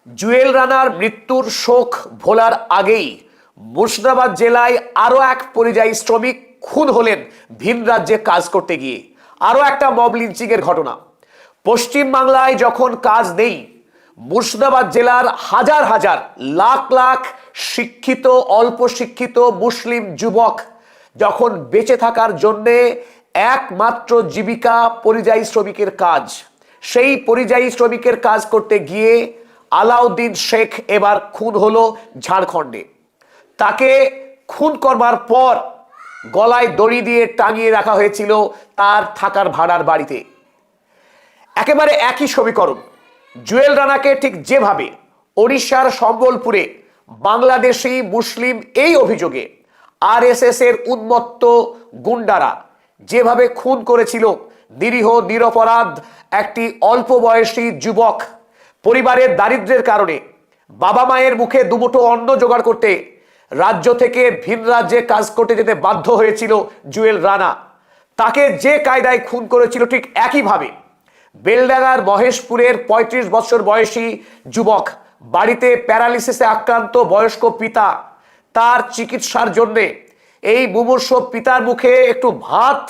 জুয়েল রানার মৃত্যুর শোক ভোলার আগেই মুর্শিদাবাদ জেলায় আরো এক পরিযায়ী শ্রমিক খুন হলেন ভিন রাজ্যে কাজ করতে গিয়ে। আরো একটা মব লিঞ্চিং এর ঘটনা। পশ্চিম বাংলায় যখন কাজ নেই, মুর্শিদাবাদ জেলার হাজার হাজার লাখ লাখ শিক্ষিত অল্প শিক্ষিত মুসলিম যুবক যখন বেঁচে থাকার জন্যে একমাত্র জীবিকা পরিযায়ী শ্রমিকের কাজ, সেই পরিযায়ী শ্রমিকের কাজ করতে গিয়ে আলাউদ্দিন শেখ এবার খুন হলো ঝাড়খণ্ডে। তাকে খুন করবার পর গলায় দড়ি দিয়ে টাঙিয়ে রাখা হয়েছিল তার থাকার ভাড়ার বাড়িতে। একেবারে একই সমীকরণ। জুয়েল রানাকে ঠিক যেভাবে ওড়িশার সম্বলপুরে বাংলাদেশি মুসলিম এই অভিযোগে আরএসএস এর উন্মত্ত গুন্ডারা যেভাবে খুন করেছিল নিরীহ নিরপরাধ একটি অল্প বয়সী যুবক, পরিবারের দারিদ্র্যের কারণে বাবা মায়ের মুখে দুমুঠো অন্ন জোগাড় করতে রাজ্য থেকে ভিন রাজ্যে কাজ করতে যেতে বাধ্য হয়েছিল জুয়েল রানা। তাকে যে কায়দায় খুন করেছিল ঠিক একইভাবে বেলডাঙ্গার মহেশপুরের ৩৫ বছর বয়সী যুবক, বাড়িতে প্যারালিসিসে আক্রান্ত বয়স্ক পিতা, তার চিকিৎসার জন্যে এই মুমূর্ষ পিতার মুখে একটু ভাত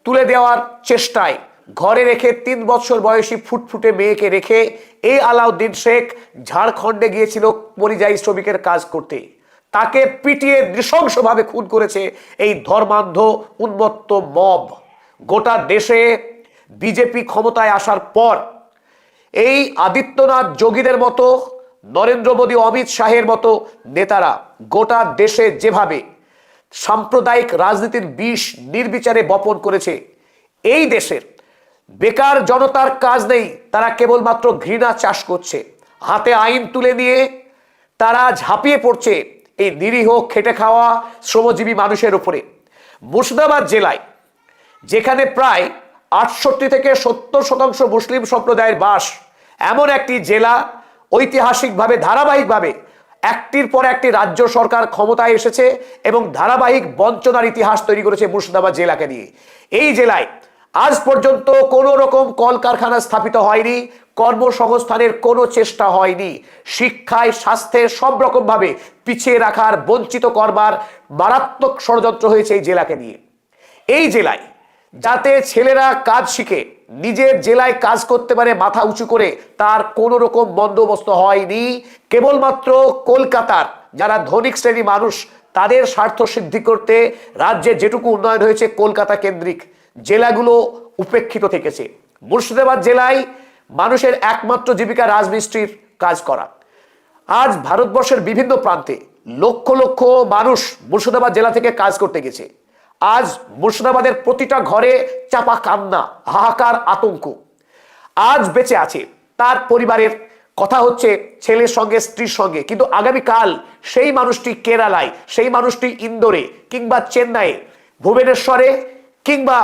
তুলে দেওয়ার চেষ্টায় ঘরে রেখে ৩ বছর বয়সী ফুটফুটে মেয়েকে রেখে এই আলাউদ্দিন শেখ ঝাড়খণ্ডে গিয়েছিল পরিযায়ী শ্রমিকের কাজ করতে। তাকে পিটিয়ে নৃশংসভাবে খুন করেছে এই ধর্মান্ধ উন্মত্ত মব। গোটা দেশে বিজেপি ক্ষমতায় আসার পর এই আদিত্যনাথ যোগীদের মতো, নরেন্দ্র মোদী অমিত শাহের মতো নেতারা গোটা দেশে যেভাবে সাম্প্রদায়িক রাজনীতির বিষ নির্বিচারে বপন করেছে, এই দেশের বেকার জনতার কাজ নেই, তারা কেবলমাত্র ঘৃণা চাষ করছে। হাতে আইন তুলে নিয়ে তারা ঝাঁপিয়ে পড়ছে এই নিরীহ খেটে খাওয়া শ্রমজীবী মানুষের উপরে। মুর্শিদাবাদ জেলায় যেখানে প্রায় ৬৮ থেকে ৭০% মুসলিম সম্প্রদায়ের বাস, এমন একটি জেলা ঐতিহাসিকভাবে ধারাবাহিকভাবে একটির পর একটি রাজ্য সরকার ক্ষমতায় এসেছে এবং ধারাবাহিক বঞ্চনার ইতিহাস তৈরি করেছে মুর্শিদাবাদ জেলাকে নিয়ে। এই জেলায় আজ পর্যন্ত কোনো রকম কলকারখানা স্থাপিত হয়নি, কর্মসংস্থানের কোনো চেষ্টা হয়নি। শিক্ষায়, স্বাস্থ্যে সব রকম ভাবে পিছিয়ে রাখার, বঞ্চিত করবার মারাত্মক ষড়যন্ত্র হয়েছে এই জেলাকে নিয়ে। এই জেলায় যাতে ছেলেরা কাজ শিখে নিজের জেলায় কাজ করতে পারে মাথা উঁচু করে, তার কোনো রকম বন্দোবস্ত হয়নি। কেবলমাত্র কলকাতার যারা ধনিক শ্রেণী মানুষ, তাদের স্বার্থ সিদ্ধি করতে রাজ্যে যেটুকু উন্নয়ন হয়েছে কলকাতা কেন্দ্রিক জেলাগুলো উপেক্ষিত থেকেছে। মুর্শিদাবাদ জেলায় মানুষের একমাত্র জীবিকা রাজমিস্ত্রির কাজ করা। আজ ভারতবর্ষের বিভিন্ন প্রান্তে লক্ষ লক্ষ মানুষ মুর্শিদাবাদ জেলা থেকে কাজ করতে গেছে। আজ মুর্শিদাবাদের প্রতিটা ঘরে চাপা কান্না, হাহাকার, আতঙ্ক। আজ বেঁচে আছে তার পরিবারের কথা হচ্ছে ছেলের সঙ্গে, স্ত্রীর সঙ্গে, কিন্তু আগামীকাল সেই মানুষটি কেরালায়, সেই মানুষটি ইন্দোরে কিংবা চেন্নাইয়ে, ভুবনেশ্বরে কিংবা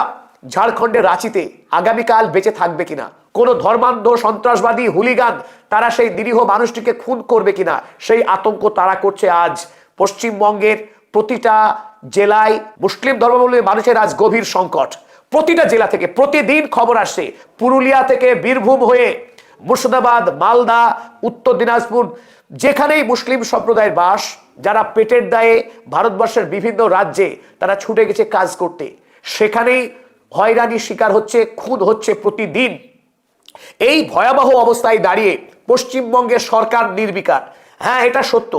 ঝাড়খণ্ডের রাঁচিতে আগামীকাল বেঁচে থাকবে কিনা? কোনো ধর্মান্ধ সন্ত্রাসবাদী হুলিগান তারা সেই নিরীহ মানুষটিকে খুন করবে কিনা, সেই আতঙ্ক তারা করছে। আজ পশ্চিমবঙ্গের প্রতিটা জেলায় মুসলিম ধর্মাবলম্বী মানুষের আজ গভীর সংকট। প্রতিটা জেলা থেকে প্রতিদিন খবর আসছে, পুরুলিয়া থেকে বীরভূম হয়ে মুর্শিদাবাদ, মালদা, উত্তর দিনাজপুর, যেখানেই মুসলিম সম্প্রদায়ের বাস, যারা পেটের দায়ে ভারতবর্ষের বিভিন্ন রাজ্যে তারা ছুটে গেছে কাজ করতে, সেখানেই হয়রানির শিকার হচ্ছে, খুন হচ্ছে প্রতিদিন। এই ভয়াবহ অবস্থায় দাঁড়িয়ে পশ্চিমবঙ্গের সরকার নির্বিকার। হ্যাঁ, এটা সত্য,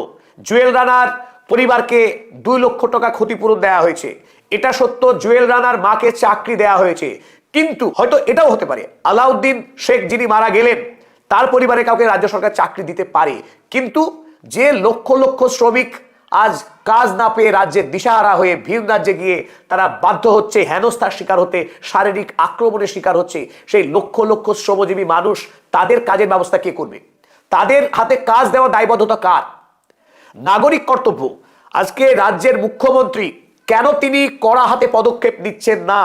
জুয়েল রানার পরিবারকে 2 লক্ষ টাকা ক্ষতিপূরণ দেওয়া হয়েছে। এটা সত্য, জুয়েল রানার মাকে চাকরি দেওয়া হয়েছে। কিন্তু হয়তো এটাও হতে পারে আলাউদ্দিন শেখ যিনি মারা গেলেন, তার পরিবারে কাউকে রাজ্য সরকার চাকরি দিতে পারে। কিন্তু যে লক্ষ লক্ষ শ্রমিক আজ কাজ না পেয়ে রাজ্যের দিশাহারা হয়ে ভিন রাজ্যে গিয়ে তারা বাধ্য হচ্ছে হেনস্থার শিকার হতে, শারীরিক আক্রমণের শিকার হচ্ছে, সেই লক্ষ লক্ষ শ্রমজীবী মানুষ, তাদের কাজের ব্যবস্থা কে করবে? তাদের হাতে কাজ দেওয়া দায়বদ্ধতা কার? নাগরিক কর্তব্য। আজকে রাজ্যের মুখ্যমন্ত্রী কেন তিনি কড়া হাতে পদক্ষেপ নিচ্ছেন না?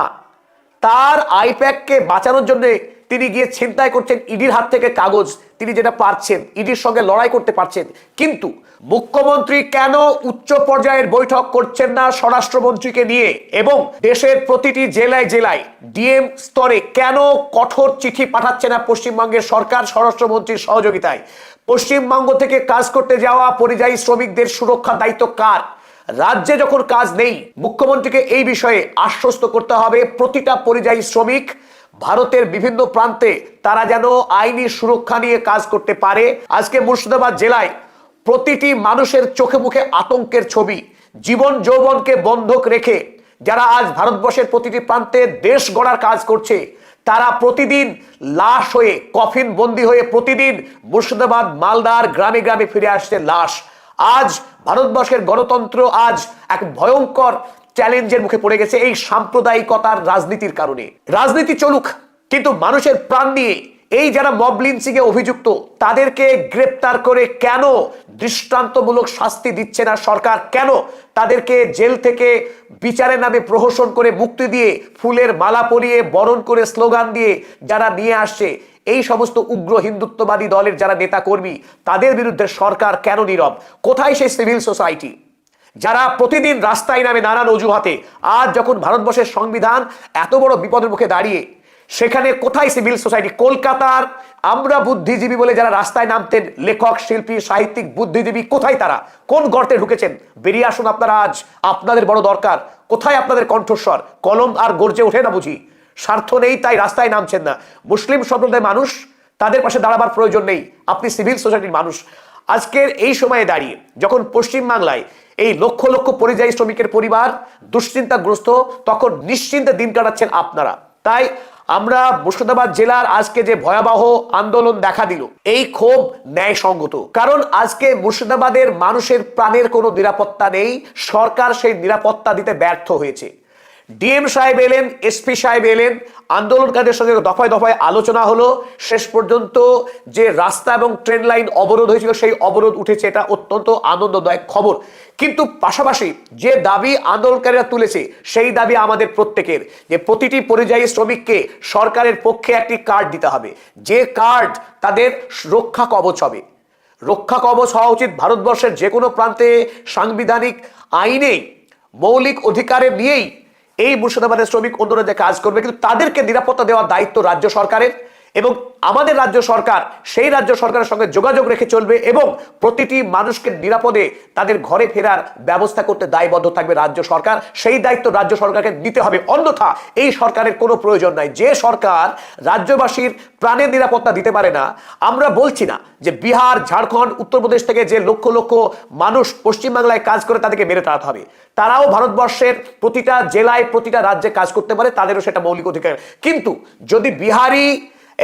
তার আইপ্যাককে বাঁচানোর জন্য তিনি গিয়ে ছিনতাই করছেন ইডির হাত থেকে কাগজ, তিনি যেটা পারছেন, ইডির সঙ্গে লড়াই করতে পারছেন। কিন্তু মুখ্যমন্ত্রী কেন উচ্চ পর্যায়ের বৈঠক করছেন না স্বরাষ্ট্রমন্ত্রীকে নিয়ে, এবং দেশের প্রতিটি জেলায় জেলায় ডিএম স্তরে কেন কঠোর চিঠি পাঠাচ্ছে না পশ্চিমবঙ্গের সরকার স্বরাষ্ট্রমন্ত্রীর সহযোগিতায়? পশ্চিমবঙ্গ থেকে কাজ করতে যাওয়া পরিযায়ী শ্রমিকদের সুরক্ষার দায়িত্ব কার? রাজ্যে যখন কাজ নেই, মুখ্যমন্ত্রীকে এই বিষয়ে আশ্বস্ত করতে হবে প্রতিটা পরিযায়ী শ্রমিক ভারতের বিভিন্ন প্রান্তে তারা যেন আইনি সুরক্ষা নিয়ে কাজ করতে পারে। আজকে মুর্শিদাবাদ জেলায় প্রতিটি মানুষের চোখে মুখে আতঙ্কের ছবি। জীবন যৌবনকে বন্ধক রেখে যারা আজ ভারতবর্ষের প্রতিটি প্রান্তে দেশ গড়ার কাজ করছে, তারা প্রতিদিন লাশ হয়ে, কফিন বন্দী হয়ে প্রতিদিন মুর্শিদাবাদ মালদার গ্রামে গ্রামে ফিরে আসছে লাশ। আজ ভারতবর্ষের গণতন্ত্র আজ এক ভয়ঙ্কর চ্যালেঞ্জের মুখে পড়ে গেছে এই সাম্প্রদায়িকতার রাজনীতির কারণে। রাজনীতি চলুক, কিন্তু মানুষের প্রাণ নিয়ে এই যারা মব লিঞ্চিং এ অভিযুক্ত তাদেরকে গ্রেপ্তার করে কেন দৃষ্টান্তমূলক শাস্তি দিচ্ছে না সরকার? কেন তাদেরকে জেল থেকে বিচারের নামে প্রহসন করে মুক্তি দিয়ে ফুলের মালা পরিয়ে বরণ করে স্লোগান দিয়ে যারা নিয়ে আসছে এই সমস্ত উগ্র হিন্দুত্ববাদী দলের যারা নেতা কর্মী, তাদের বিরুদ্ধে সরকার কেন নীরব? কোথায় সেই সিভিল সোসাইটি যারা প্রতিদিন রাস্তায় নামে নানান অজুহাতে? আজ যখন ভারতবর্ষের সংবিধান এত বড় বিপদের মুখে দাঁড়িয়ে, সেখানে কোথায় সিভিল সোসাইটি? কলকাতার আমরা বুদ্ধিজীবী বলে যারা রাস্তায় নামতেন, লেখক, শিল্পী, সাহিত্যিক, বুদ্ধিজীবী, কোথায় তারা? কোন গর্তে ঢুকেছেন? বেরিয়ে আসুন আপনারা, আজ আপনাদের বড় দরকার। কোথায় আপনাদের কণ্ঠস্বর? কলম আর গর্জে ওঠে না বুঝি? স্বার্থ নেই তাই রাস্তায় নামছেন না। মুসলিম সম্প্রদায়ের মানুষ, তাদের পাশে দাঁড়াবার প্রয়োজন নেই। আপনি সিভিল সোসাইটির মানুষ। আজকের এই সময়ে দাঁড়িয়ে যখন পশ্চিমবাংলায় এই লক্ষ লক্ষ পরিযায়ী শ্রমিকের পরিবার দুশ্চিন্তাগ্রস্ত, তখন নিশ্চিন্তে দিন কাটাচ্ছেন আপনারা। তাই আমরা মুর্শিদাবাদ জেলার আজকে যে ভয়াবহ আন্দোলন দেখা দিল, এই ক্ষোভ ন্যায়সঙ্গত। কারণ আজকে মুর্শিদাবাদের মানুষের প্রাণের কোনো নিরাপত্তা নেই, সরকার সেই নিরাপত্তা দিতে ব্যর্থ হয়েছে। ডিএম সাহেব এলেন, এসপি সাহেব এলেন, আন্দোলনকারীদের সঙ্গে দফায় দফায় আলোচনা হলো, শেষ পর্যন্ত যে রাস্তা এবং ট্রেন লাইন অবরোধ হয়েছিল সেই অবরোধ উঠেছে। এটা অত্যন্ত আনন্দদায়ক খবর। কিন্তু পাশাপাশি যে দাবি আন্দোলনকারীরা তুলেছে সেই দাবি আমাদের প্রত্যেকের, যে প্রতিটি পরিযায়ী শ্রমিককে সরকারের পক্ষে একটি কার্ড দিতে হবে, যে কার্ড তাদের রক্ষা কবচ হবে। রক্ষা কবচ হওয়া উচিত ভারতবর্ষের যে কোনো প্রান্তে। সাংবিধানিক আইনে মৌলিক অধিকারের নিয়েই এই মুর্শিদাবাদের শ্রমিক অন্য রাজ্যে কাজ করবে, কিন্তু তাদেরকে নিরাপত্তা দেওয়ার দায়িত্ব রাজ্য সরকারের। এবং আমাদের রাজ্য সরকার সেই রাজ্য সরকারের সঙ্গে যোগাযোগ রেখে চলবে এবং প্রতিটি মানুষকে নিরাপদে তাদের ঘরে ফেরার ব্যবস্থা করতে দায়বদ্ধ থাকবে রাজ্য সরকার। সেই দায়িত্ব রাজ্য সরকারকে নিতে হবে, অন্যথা এই সরকারের কোনো প্রয়োজন নাই। যে সরকার রাজ্যবাসীর প্রাণের নিরাপত্তা দিতে পারে না, আমরা বলছি না যে বিহার, ঝাড়খণ্ড, উত্তরপ্রদেশ থেকে যে লক্ষ লক্ষ মানুষ পশ্চিমবাংলায় কাজ করে তাদেরকে মেরে তাড়াতে হবে। তারাও ভারতবর্ষের প্রতিটা জেলায়, প্রতিটা রাজ্যে কাজ করতে পারে, তাদেরও সেটা মৌলিক অধিকার। কিন্তু যদি বিহারি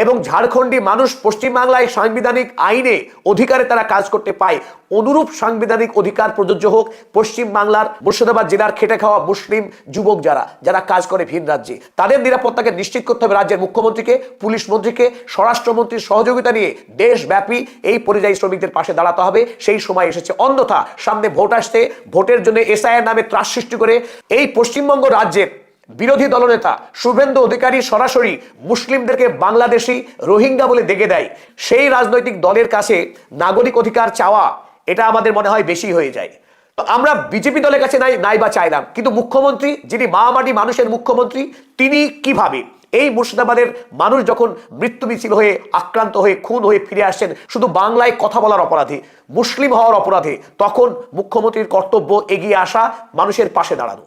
এবং ঝাড়খণ্ডী মানুষ পশ্চিমবাংলায় সাংবিধানিক আইনে অধিকারে তারা কাজ করতে পায়, অনুরূপ সাংবিধানিক অধিকার প্রযোজ্য হোক পশ্চিমবাংলার মুর্শিদাবাদ জেলার খেটে খাওয়া মুসলিম যুবক যারা কাজ করে ভিন রাজ্যে। তাদের নিরাপত্তাকে নিশ্চিত করতে হবে রাজ্যের মুখ্যমন্ত্রীকে, পুলিশ মন্ত্রীকে, স্বরাষ্ট্রমন্ত্রীর সহযোগিতা নিয়ে দেশব্যাপী এই পরিযায়ী শ্রমিকদের পাশে দাঁড়াতে হবে। সেই সময় এসেছে, অন্যথা সামনে ভোট আসছে, ভোটের জন্য এসআইআর নামে ত্রাস সৃষ্টি করে এই পশ্চিমবঙ্গ রাজ্যের বিরোধী দলনেতা শুভেন্দু অধিকারী সরাসরি মুসলিমদেরকে বাংলাদেশি, রোহিঙ্গা বলে দেখে দেয়। সেই রাজনৈতিক দলের কাছে নাগরিক অধিকার চাওয়া, এটা আমাদের মনে হয় বেশি হয়ে যায়। তো আমরা বিজেপি দলের কাছে নাই বা চাইলাম, কিন্তু মুখ্যমন্ত্রী, যিনি মা-মাটি মানুষের মুখ্যমন্ত্রী, তিনি কিভাবে এই মুর্শিদাবাদের মানুষ যখন মৃত্যু মিছিল হয়ে, আক্রান্ত হয়ে, খুন হয়ে ফিরে আসছেন শুধু বাংলায় কথা বলার অপরাধে, মুসলিম হওয়ার অপরাধে, তখন মুখ্যমন্ত্রীর কর্তব্য এগিয়ে আসা, মানুষের পাশে দাঁড়ানো।